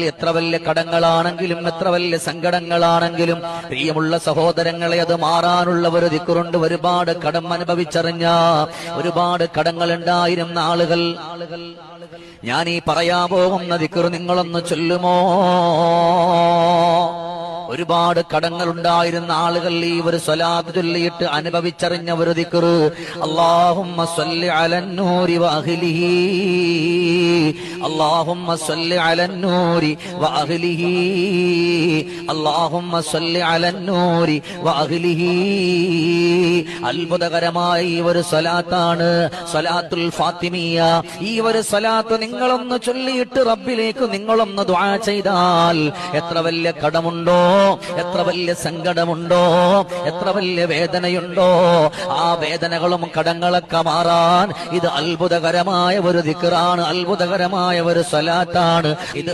എത്ര വലിയ കടങ്ങളാണെങ്കിലും എത്ര വലിയ സങ്കടങ്ങളാണെങ്കിലും പ്രിയമുള്ള സഹോദരങ്ങളെ അത് മാറാനുള്ള ഒരു ദിക്റുണ്ട്. ഒരുപാട് കടം അനുഭവിച്ചറിഞ്ഞ ഒരുപാട് കടങ്ങൾ ഉണ്ടായിരുന്ന ആളുകൾ, ഞാൻ ഈ പറയാൻ പോകുന്ന ദിക്ർ നിങ്ങളൊന്ന് ചൊല്ലുമോ? ഒരുപാട് കടങ്ങൾ ഉണ്ടായിരുന്ന ആളുകൾ ഈ ഒരു സ്വലാത്ത് ചൊല്ലിയിട്ട് അനുഭവിച്ചറിഞ്ഞ ഒരു ദിക്ർ, അല്ലാഹുമ്മ സ്വല്ലി അലന്നൂരി വഅഹ്ലിഹി, അല്ലാഹുമ്മ സ്വല്ലി അലന്നൂരി വഅഹ്ലിഹി, അല്ലാഹുമ്മ സ്വല്ലി അലന്നൂരി വഅഹ്ലിഹി. അത്ഭുതകരമായ ഈ ഒരു സ്വലാത്താണ് സ്വലാത്തുൽ ഫാത്തിമിയ. ഈ ഒരു സ്വലാത്ത് നിങ്ങളൊന്ന് ചൊല്ലിയിട്ട് റബ്ബിലേക്ക് നിങ്ങളൊന്ന് ദുആ ചെയ്താൽ എത്ര വലിയ കടമുണ്ടോ, എത്ര വലിയ സങ്കടമുണ്ടോ, എത്ര വലിയ വേദനയുണ്ടോ, ആ വേദനകളും കടങ്ങളൊക്കെ മാറാൻ ഇത് അത്ഭുതകരമായ ഒരു ദിക്റാണ്, അത്ഭുതകരമായ ഒരു സ്വലാത്താണ് ഇത്.